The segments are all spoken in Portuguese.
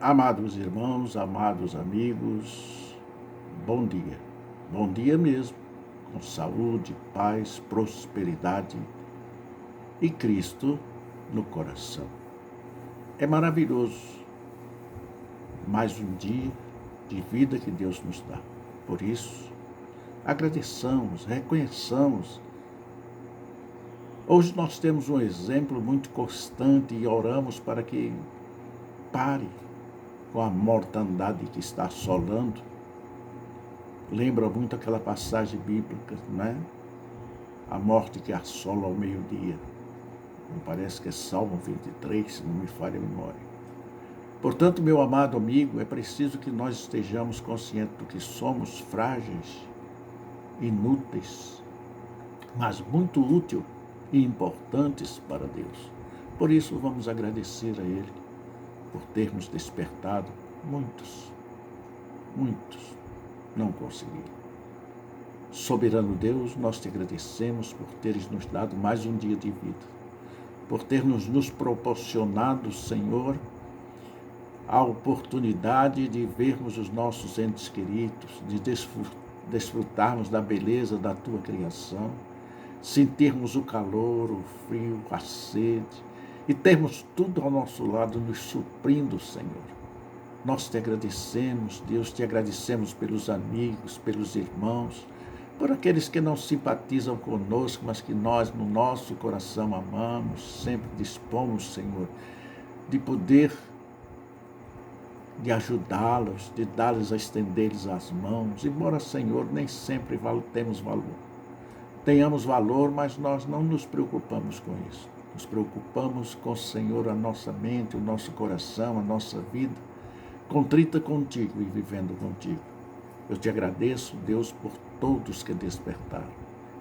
Amados irmãos, amados amigos, bom dia. Bom dia mesmo, com saúde, paz, prosperidade e Cristo no coração. É maravilhoso mais um dia de vida que Deus nos dá. Por isso, agradeçamos, reconheçamos. Hoje nós temos um exemplo muito constante e oramos para que pare com a mortandade que está assolando. Lembra muito aquela passagem bíblica, né? A morte que assola ao meio-dia. Me parece que é Salmo 23, se não me falha a memória. Portanto, meu amado amigo, é preciso que nós estejamos conscientes do que somos frágeis, inúteis, mas muito úteis e importantes para Deus. Por isso, vamos agradecer a Ele por termos despertado. Muitos não conseguiram. Soberano Deus, nós te agradecemos por teres nos dado mais um dia de vida, por termos nos proporcionado, Senhor, a oportunidade de vermos os nossos entes queridos, de desfrutarmos da beleza da tua criação, sentirmos o calor, o frio, a sede, e termos tudo ao nosso lado nos suprindo, Senhor. Nós te agradecemos, Deus, te agradecemos pelos amigos, pelos irmãos, por aqueles que não simpatizam conosco, mas que nós, no nosso coração, amamos, sempre dispomos, Senhor, de poder, de ajudá-los, de dar-lhes a estender-lhes as mãos, embora, Senhor, nem sempre tenhamos valor, mas nós não nos preocupamos com isso. Nos preocupamos com, Senhor, a nossa mente, o nosso coração, a nossa vida, contrita contigo e vivendo contigo. Eu te agradeço, Deus, por todos que despertaram.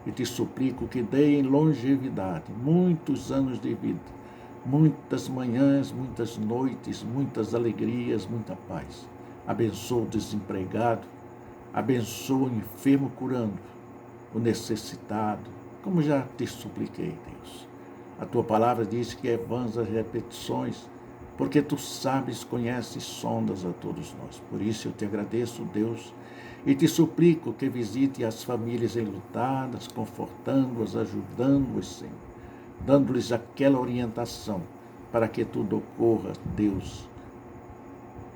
E te suplico que deem longevidade, muitos anos de vida, muitas manhãs, muitas noites, muitas alegrias, muita paz. Abençoa o desempregado, abençoa o enfermo curando, o necessitado, como já te supliquei, Deus. A tua palavra diz que é vãs as repetições, porque tu sabes, conheces, sondas a todos nós. Por isso eu te agradeço, Deus, e te suplico que visite as famílias enlutadas, confortando-as, ajudando-as, Senhor, dando-lhes aquela orientação para que tudo ocorra, Deus.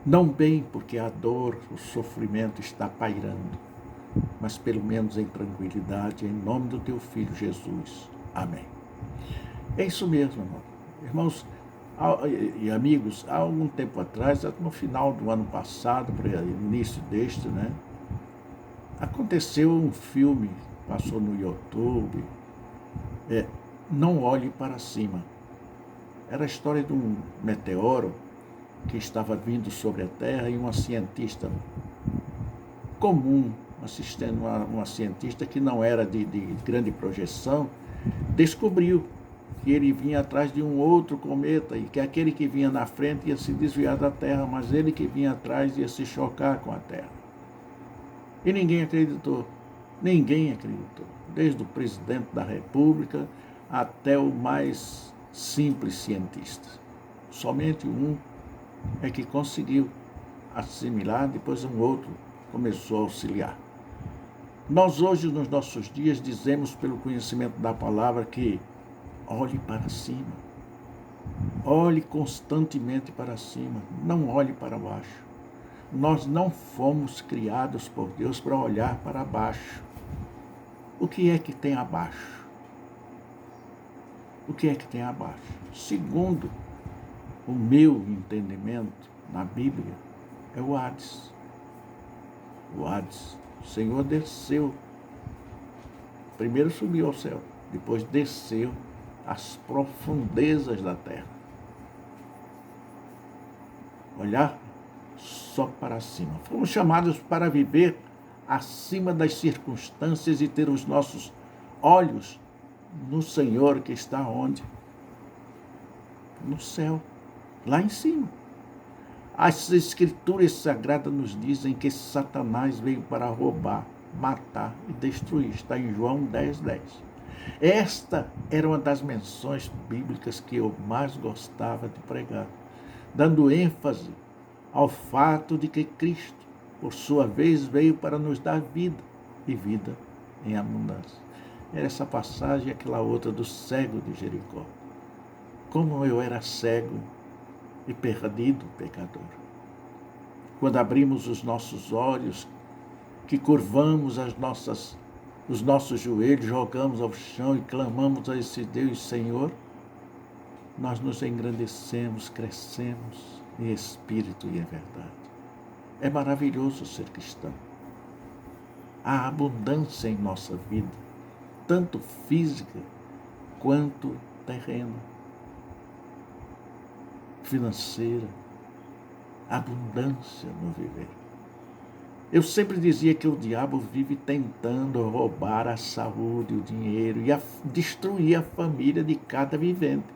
Não bem porque a dor, o sofrimento está pairando, mas pelo menos em tranquilidade, em nome do teu Filho Jesus. Amém. É isso mesmo, irmão. Irmãos e amigos, há algum tempo atrás, no final do ano passado, para o início deste, né? Aconteceu um filme, passou no YouTube, Não Olhe para Cima. Era a história de um meteoro que estava vindo sobre a Terra e uma cientista comum, uma cientista que não era de grande projeção, descobriu que ele vinha atrás de um outro cometa e que aquele que vinha na frente ia se desviar da Terra, mas ele que vinha atrás ia se chocar com a Terra. E ninguém acreditou, desde o presidente da República até o mais simples cientista. Somente um é que conseguiu assimilar, depois um outro começou a auxiliar. Nós hoje, nos nossos dias, dizemos pelo conhecimento da palavra que olhe para cima, olhe constantemente para cima, não olhe para baixo. Nós não fomos criados por Deus para olhar para baixo. O que é que tem abaixo? O que é que tem abaixo? Segundo o meu entendimento na Bíblia, é o Hades. O Hades. O Senhor desceu. Primeiro subiu ao céu, depois desceu às profundezas da terra. Olhar só para cima. Fomos chamados para viver acima das circunstâncias e ter os nossos olhos no Senhor que está onde? No céu, lá em cima. As Escrituras Sagradas nos dizem que Satanás veio para roubar, matar e destruir. Está em João 10:10. Esta era uma das menções bíblicas que eu mais gostava de pregar, dando ênfase ao fato de que Cristo, por sua vez, veio para nos dar vida, e vida em abundância. Era essa passagem e aquela outra do cego de Jericó. Como eu era cego e perdido, pecador. Quando abrimos os nossos olhos, que curvamos os nossos joelhos, jogamos ao chão e clamamos a esse Deus, Senhor, nós nos engrandecemos, crescemos em espírito e em verdade. É maravilhoso ser cristão. Há abundância em nossa vida, tanto física quanto terrena, financeira, abundância no viver. Eu sempre dizia que o diabo vive tentando roubar a saúde, o dinheiro e destruir a família de cada vivente.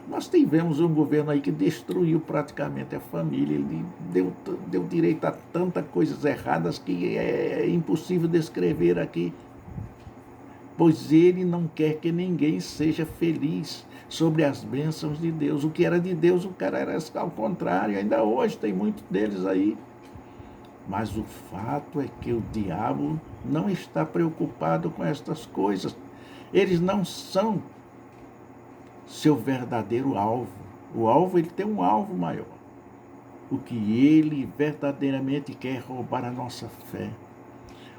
Nós tivemos um governo aí que destruiu praticamente a família, ele deu direito a tantas coisas erradas que é impossível descrever aqui. Pois ele não quer que ninguém seja feliz sobre as bênçãos de Deus. O que era de Deus, o cara era ao contrário, ainda hoje tem muitos deles aí. Mas o fato é que o diabo não está preocupado com estas coisas. Eles não são seu verdadeiro alvo. O alvo, ele tem um alvo maior. O que ele verdadeiramente quer é roubar a nossa fé,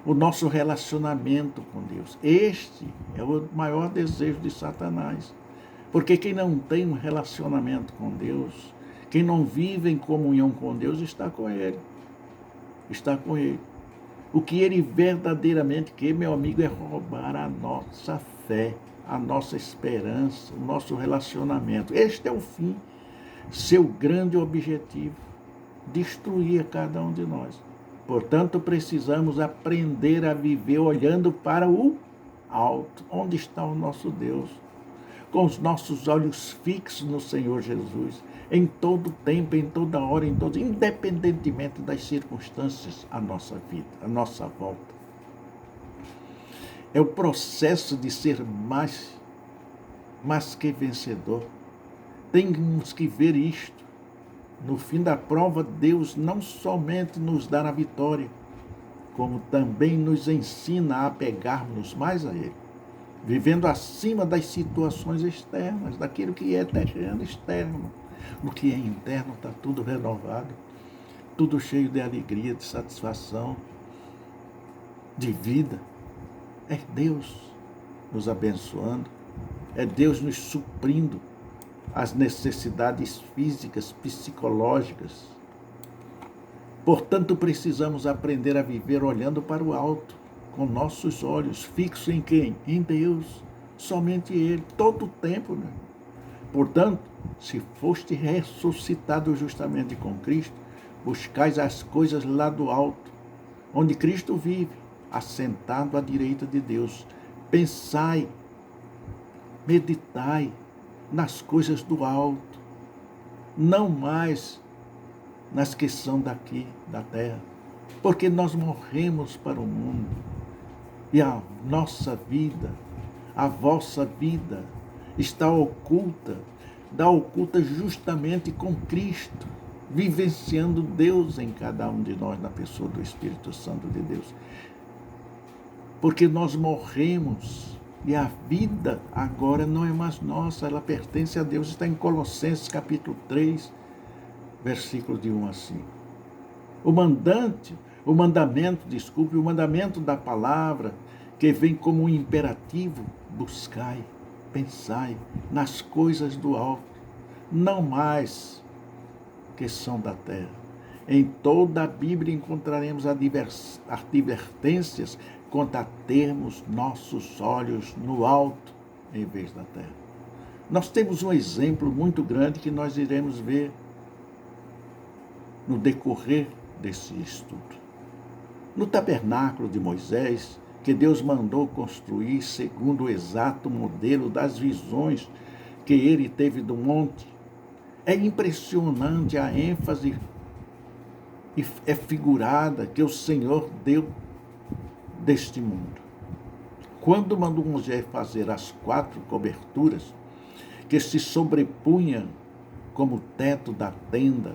o nosso relacionamento com Deus. Este é o maior desejo de Satanás. Porque quem não tem um relacionamento com Deus, quem não vive em comunhão com Deus, está com ele. Está com ele. O que ele verdadeiramente quer, meu amigo, é roubar a nossa fé, a nossa esperança, o nosso relacionamento. Este é o fim, seu grande objetivo, destruir a cada um de nós. Portanto, precisamos aprender a viver olhando para o alto, onde está o nosso Deus, com os nossos olhos fixos no Senhor Jesus, em todo tempo, em toda hora, independentemente das circunstâncias à nossa vida, à nossa volta. É o processo de ser mais que vencedor. Temos que ver isto. No fim da prova, Deus não somente nos dá a vitória, como também nos ensina a apegarmos mais a Ele, vivendo acima das situações externas, daquilo que é terreno externo. No que é interno está tudo renovado, tudo cheio de alegria, de satisfação, de vida. É Deus nos abençoando, é Deus nos suprindo as necessidades físicas, psicológicas. Portanto, precisamos aprender a viver olhando para o alto, com nossos olhos fixos em quem? Em Deus, somente Ele, todo o tempo, né? Portanto, se foste ressuscitado justamente com Cristo, buscais as coisas lá do alto, onde Cristo vive, assentado à direita de Deus. Pensai, meditai nas coisas do alto, não mais nas que são daqui, da terra, porque nós morremos para o mundo e a nossa vida, a vossa vida, está oculta justamente com Cristo, vivenciando Deus em cada um de nós, na pessoa do Espírito Santo de Deus. Porque nós morremos e a vida agora não é mais nossa, ela pertence a Deus. Está em Colossenses capítulo 3, versículo de 1 a 5. O mandamento da palavra, que vem como um imperativo: buscai, pensai nas coisas do alto, não mais que são da terra. Em toda a Bíblia encontraremos advertências quanto a termos nossos olhos no alto em vez da terra. Nós temos um exemplo muito grande que nós iremos ver no decorrer desse estudo. No tabernáculo de Moisés, que Deus mandou construir segundo o exato modelo das visões que ele teve do monte, é impressionante a ênfase e é figurada que o Senhor deu deste mundo. Quando mandou Moisés fazer as 4 coberturas que se sobrepunham como teto da tenda,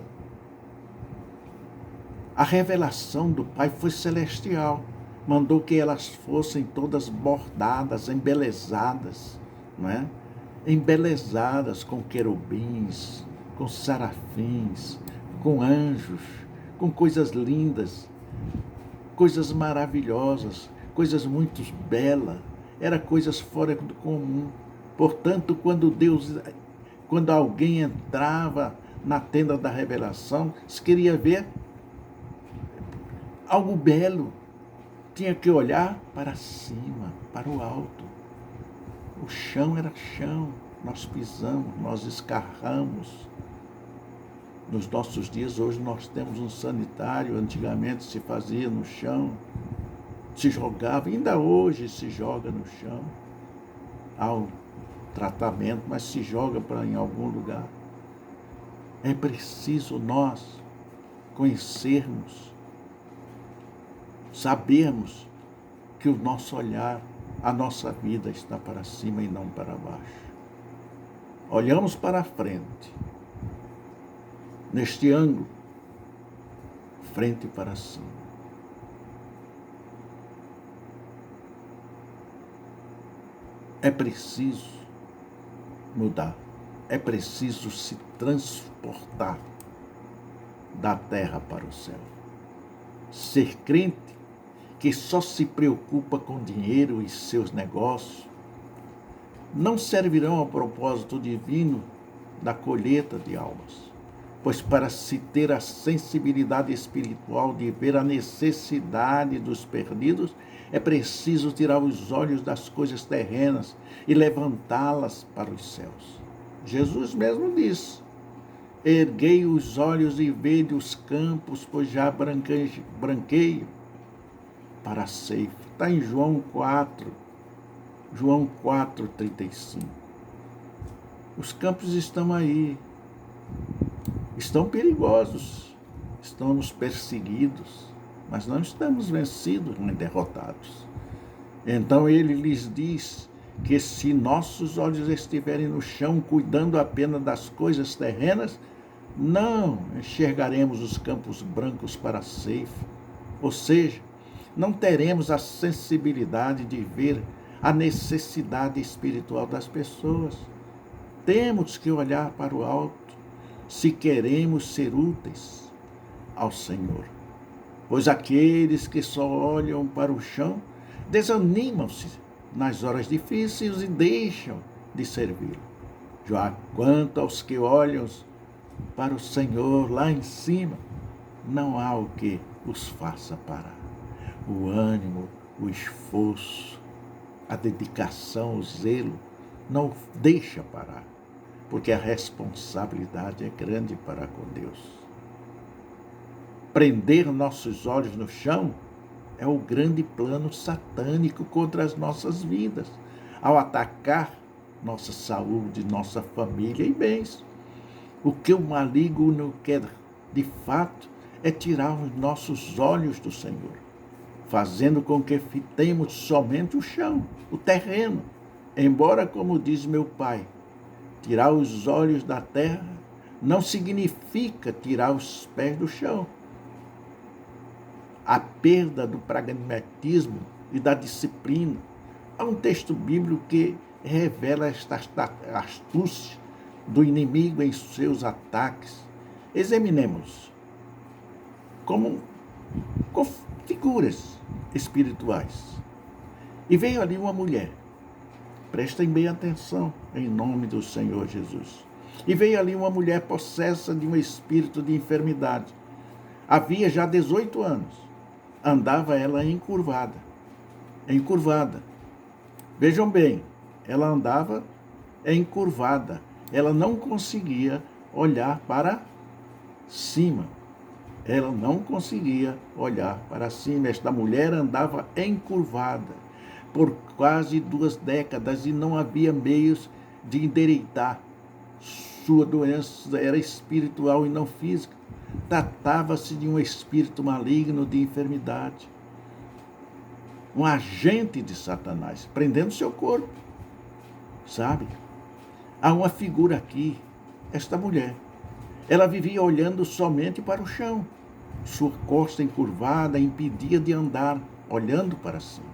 A revelação do Pai foi celestial. Mandou que elas fossem todas bordadas, embelezadas, não é? Embelezadas com querubins, com serafins, com anjos, com coisas lindas, coisas maravilhosas, coisas muito belas. Era coisas fora do comum. Portanto, quando alguém entrava na tenda da revelação, se queria ver algo belo, tinha que olhar para cima, para o alto. O chão era chão, nós pisamos, nós escarramos. Nos nossos dias, hoje, nós temos um sanitário, antigamente se fazia no chão, se jogava, ainda hoje se joga no chão. Há um tratamento, mas se joga em algum lugar. É preciso nós conhecermos, sabermos que o nosso olhar, a nossa vida está para cima e não para baixo. Olhamos para a frente, neste ângulo, frente para cima. É preciso mudar, é preciso se transportar da terra para o céu. Ser crente que só se preocupa com dinheiro e seus negócios não servirão ao propósito divino da colheita de almas, pois para se ter a sensibilidade espiritual de ver a necessidade dos perdidos, é preciso tirar os olhos das coisas terrenas e levantá-las para os céus. Jesus mesmo disse: erguei os olhos e vede os campos, pois já branqueio para a ceifa. Está em João 4:35. Os campos estão aí, estão perigosos, estão nos perseguidos, mas não estamos vencidos nem derrotados. Então ele lhes diz que se nossos olhos estiverem no chão, cuidando apenas das coisas terrenas, não enxergaremos os campos brancos para a ceifa. Ou seja, não teremos a sensibilidade de ver a necessidade espiritual das pessoas. Temos que olhar para o alto se queremos ser úteis ao Senhor. Pois aqueles que só olham para o chão desanimam-se nas horas difíceis e deixam de servi-lo. Já quanto aos que olham para o Senhor lá em cima, não há o que os faça parar. O ânimo, o esforço, a dedicação, o zelo, não deixa parar, porque a responsabilidade é grande para com Deus. Prender nossos olhos no chão é o grande plano satânico contra as nossas vidas, ao atacar nossa saúde, nossa família e bens. O que o maligno quer, de fato, é tirar os nossos olhos do Senhor, fazendo com que fitemos somente o chão, o terreno. Embora, como diz meu pai, tirar os olhos da terra não significa tirar os pés do chão. A perda do pragmatismo e da disciplina. Há um texto bíblico que revela esta astúcia do inimigo em seus ataques. Examinemos como figuras espirituais. E veio ali uma mulher. Prestem bem atenção, em nome do Senhor Jesus. E veio ali uma mulher possessa de um espírito de enfermidade. Havia já 18 anos. Andava ela encurvada. Vejam bem, ela andava encurvada. Ela não conseguia olhar para cima. Ela não conseguia olhar para cima. Esta mulher andava encurvada por quase 2 décadas e não havia meios de endireitar. Sua doença era espiritual e não física. Tratava-se de um espírito maligno de enfermidade. Um agente de Satanás, prendendo seu corpo. Sabe? Há uma figura aqui, esta mulher. Ela vivia olhando somente para o chão. Sua costa encurvada impedia de andar olhando para cima.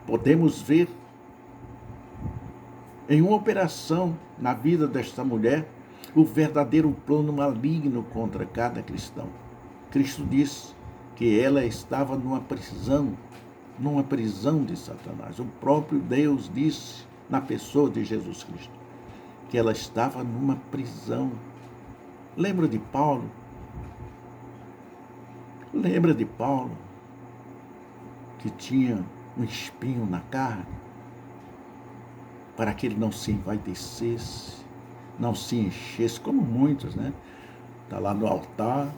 Podemos ver em uma operação na vida desta mulher o verdadeiro plano maligno contra cada cristão. Cristo disse que ela estava numa prisão de Satanás. O próprio Deus disse na pessoa de Jesus Cristo que ela estava numa prisão. Lembra de Paulo? Lembra de Paulo que tinha um espinho na carne para que ele não se envaidecesse, não se enchesse, como muitos, né? Está lá no altar,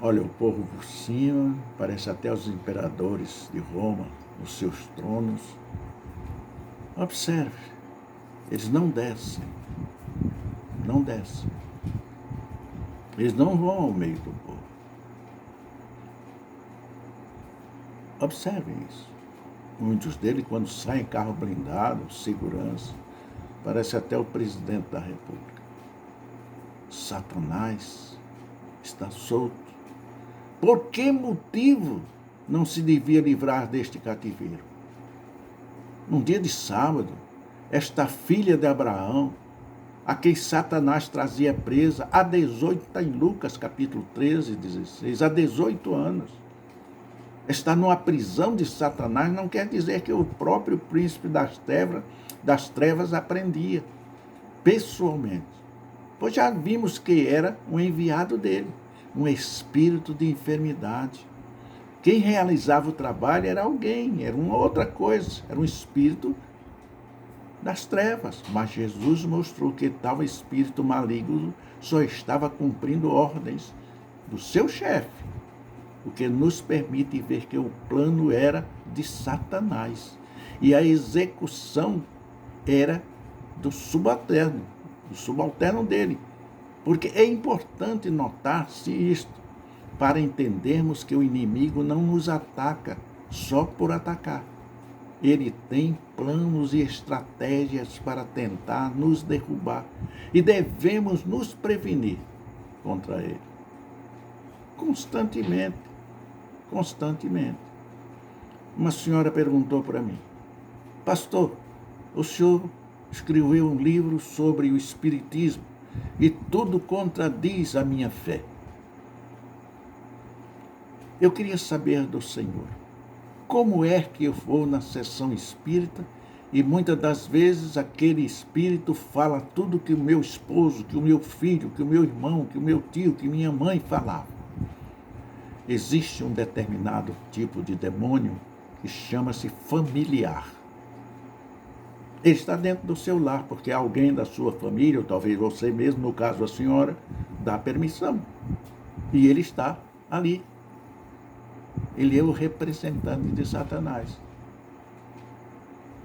olha o povo por cima, parece até os imperadores de Roma, nos seus tronos. Observe, eles não descem. Eles não vão ao meio do povo. Observem isso. Muitos deles, quando saem em carro blindado, segurança, parece até o presidente da República. Satanás está solto. Por que motivo não se devia livrar deste cativeiro? Num dia de sábado, esta filha de Abraão, a quem Satanás trazia presa há 18, está em Lucas capítulo 13, 16, há 18 anos, está numa prisão de Satanás, não quer dizer que o próprio príncipe das trevas aprendia pessoalmente, pois já vimos que era um enviado dele, um espírito de enfermidade. Quem realizava o trabalho era alguém, era uma outra coisa, era um espírito das trevas. Mas Jesus mostrou que tal espírito maligno só estava cumprindo ordens do seu chefe, o que nos permite ver que o plano era de Satanás e a execução era do subalterno dele. Porque é importante notar-se isto, para entendermos que o inimigo não nos ataca só por atacar. Ele tem planos e estratégias para tentar nos derrubar e devemos nos prevenir contra ele. Constantemente. Uma senhora perguntou para mim: pastor, o senhor escreveu um livro sobre o espiritismo e tudo contradiz a minha fé. Eu queria saber do senhor, como é que eu vou na sessão espírita e muitas das vezes aquele espírito fala tudo que o meu esposo, que o meu filho, que o meu irmão, que o meu tio, que minha mãe falava. Existe um determinado tipo de demônio que chama-se familiar. Ele está dentro do seu lar, porque alguém da sua família, ou talvez você mesmo, no caso a senhora, dá permissão. E ele está ali. Ele é o representante de Satanás.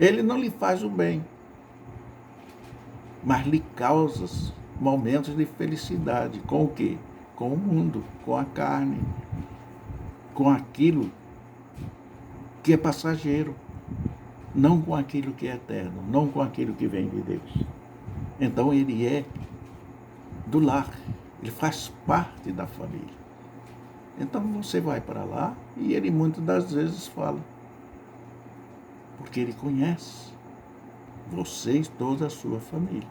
Ele não lhe faz o bem, mas lhe causa momentos de felicidade. Com o quê? Com o mundo, com a carne, com aquilo que é passageiro, não com aquilo que é eterno, não com aquilo que vem de Deus. Então ele é do lar, ele faz parte da família. Então você vai para lá e ele muitas das vezes fala, porque ele conhece você e toda a sua família.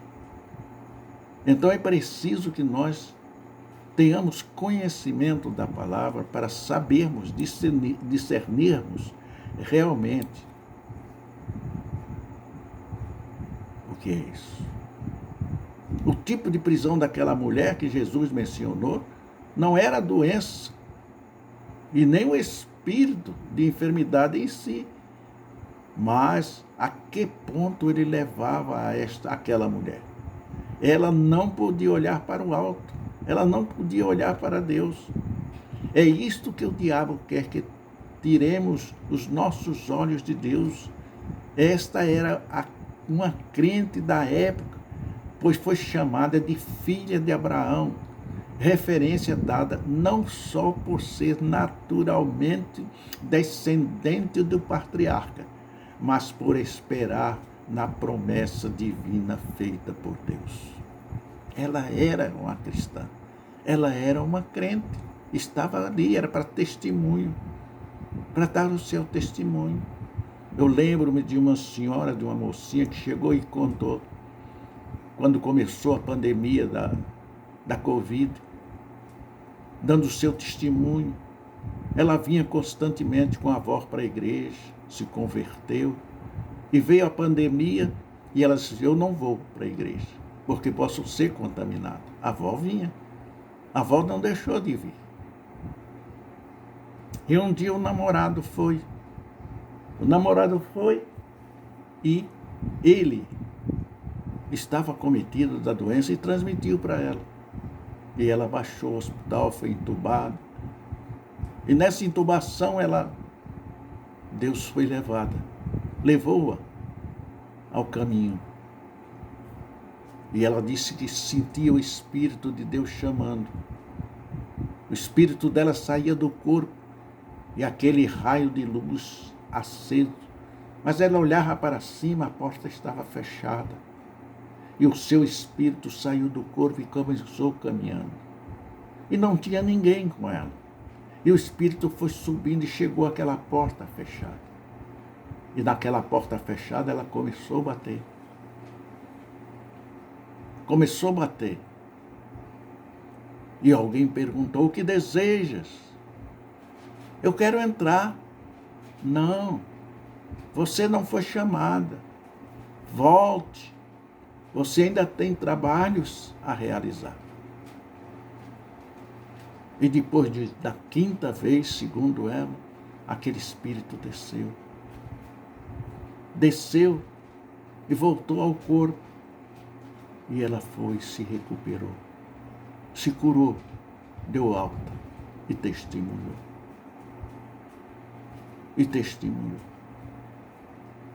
Então é preciso que nós tenhamos conhecimento da palavra para sabermos, discernirmos realmente o que é isso. O tipo de prisão daquela mulher que Jesus mencionou não era a doença e nem o espírito de enfermidade em si, mas a que ponto ele levava aquela mulher. Ela não podia olhar para o alto, ela não podia olhar para Deus. É isto que o diabo quer, que tiremos os nossos olhos de Deus. Esta era uma crente da época, pois foi chamada de filha de Abraão, referência dada não só por ser naturalmente descendente do patriarca, mas por esperar na promessa divina feita por Deus. Ela era uma cristã, ela era uma crente. estava ali, era para testemunho, para dar o seu testemunho. Eu lembro-me de uma senhora, de uma mocinha que chegou e contou, quando começou a pandemia da Covid, dando o seu testemunho. Ela vinha constantemente com a avó para a igreja, se converteu, e veio a pandemia e ela disse, eu não vou para a igreja, porque posso ser contaminado. A avó vinha, a avó não deixou de vir. E um dia o namorado foi e ele estava cometido da doença e transmitiu para ela. E ela baixou ao hospital, foi entubada. E nessa intubação Deus foi levou-a ao caminho. E ela disse que sentia o Espírito de Deus chamando. O Espírito dela saía do corpo e aquele raio de luz aceso. Mas ela olhava para cima, a porta estava fechada. E o seu espírito saiu do corpo e começou caminhando. E não tinha ninguém com ela. E o espírito foi subindo e chegou àquela porta fechada. E naquela porta fechada ela começou a bater. Começou a bater. E alguém perguntou, o que desejas? Eu quero entrar. Não, você não foi chamada. Volte. Você ainda tem trabalhos a realizar. E depois da quinta vez, segundo ela, aquele espírito desceu. Desceu e voltou ao corpo. E ela foi, se recuperou, se curou, deu alta e testemunhou.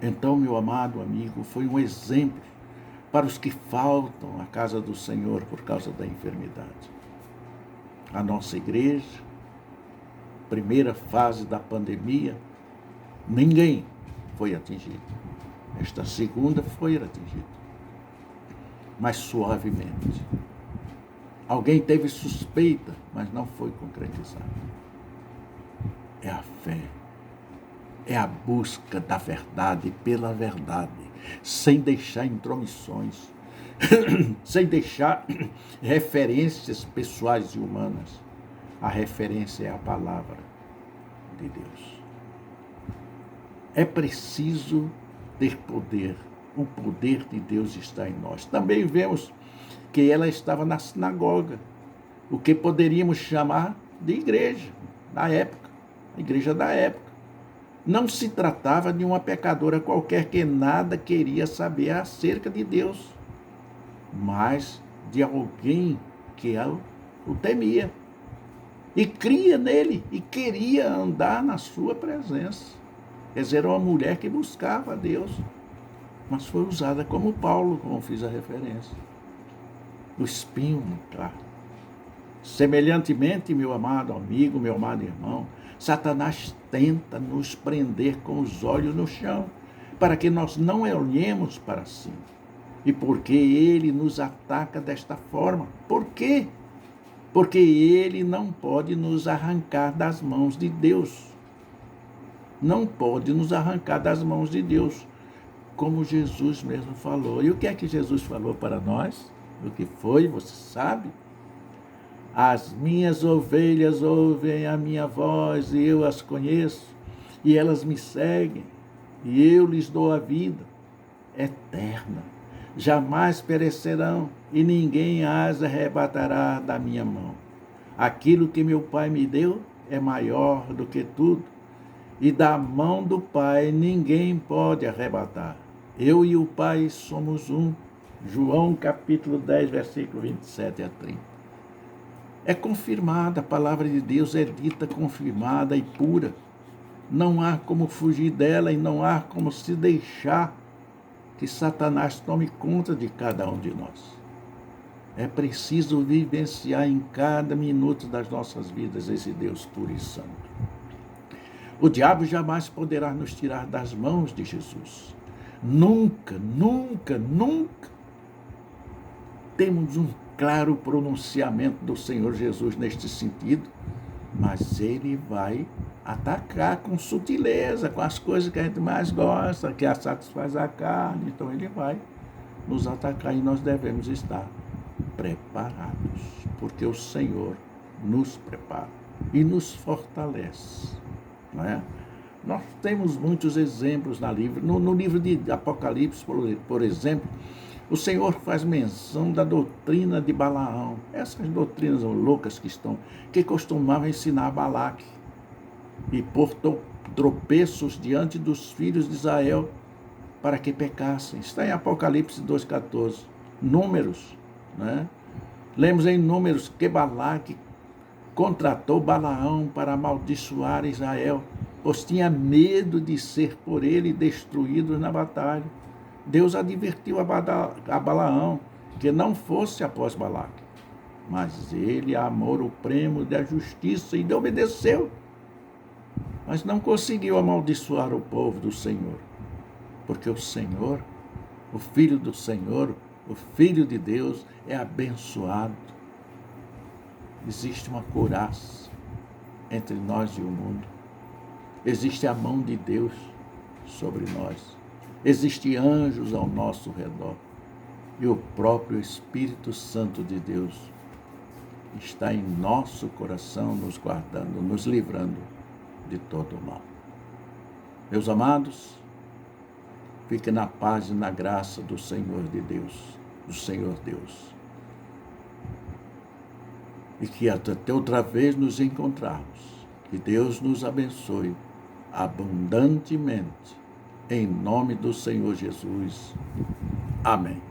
Então, meu amado amigo, foi um exemplo para os que faltam à casa do Senhor por causa da enfermidade. A nossa igreja, primeira fase da pandemia, ninguém foi atingido. Esta segunda foi atingida, mas suavemente. Alguém teve suspeita, mas não foi concretizado. É a fé, é a busca da verdade pela verdade, sem deixar intromissões, sem deixar referências pessoais e humanas. A referência é a palavra de Deus. É preciso ter poder. O poder de Deus está em nós. Também vemos que ela estava na sinagoga, o que poderíamos chamar de igreja da época, a igreja da época. Não se tratava de uma pecadora qualquer que nada queria saber acerca de Deus, mas de alguém que o temia e cria nele e queria andar na sua presença. Quer dizer, era uma mulher que buscava a Deus, mas foi usada como Paulo, como fiz a referência. O espinho no carro. Semelhantemente, meu amado amigo, meu amado irmão, Satanás tenta nos prender com os olhos no chão, para que nós não olhemos para cima. E por que ele nos ataca desta forma? Por quê? Porque ele não pode nos arrancar das mãos de Deus. Não pode nos arrancar das mãos de Deus, como Jesus mesmo falou. E o que é que Jesus falou para nós? O que foi, você sabe? As minhas ovelhas ouvem a minha voz e eu as conheço, e elas me seguem, e eu lhes dou a vida eterna. Jamais perecerão, e ninguém as arrebatará da minha mão. Aquilo que meu Pai me deu é maior do que tudo, e da mão do Pai ninguém pode arrebatar. Eu e o Pai somos um. João capítulo 10, versículo 27 a 30. É confirmada, a palavra de Deus é dita, confirmada e pura. Não há como fugir dela e não há como se deixar que Satanás tome conta de cada um de nós. É preciso vivenciar em cada minuto das nossas vidas esse Deus puro e santo. O diabo jamais poderá nos tirar das mãos de Jesus. Nunca, nunca, nunca. Temos um claro pronunciamento do Senhor Jesus neste sentido, mas ele vai atacar com sutileza, com as coisas que a gente mais gosta, que satisfaz a carne. Então ele vai nos atacar e nós devemos estar preparados, porque o Senhor nos prepara e nos fortalece, não é? Nós temos muitos exemplos no livro de Apocalipse, por exemplo, o Senhor faz menção da doutrina de Balaão, essas doutrinas loucas que costumavam ensinar Balaque e pôr tropeços diante dos filhos de Israel para que pecassem. Está em Apocalipse 2,14. Números, né? Lemos em Números que Balaque contratou Balaão para amaldiçoar Israel, pois tinha medo de ser por ele destruído na batalha. Deus advertiu a Balaão que não fosse após Balaque, mas ele, amor o prêmio da justiça, e obedeceu, mas não conseguiu amaldiçoar o povo do Senhor, porque o Senhor, o Filho do Senhor, o Filho de Deus é abençoado. Existe uma couraça entre nós e o mundo. Existe a mão de Deus sobre nós. Existem anjos ao nosso redor. E o próprio Espírito Santo de Deus está em nosso coração, nos guardando, nos livrando de todo o mal. Meus amados, fiquem na paz e na graça do Senhor de Deus, do Senhor Deus. E que até outra vez nos encontrarmos. Que Deus nos abençoe abundantemente. Em nome do Senhor Jesus. Amém.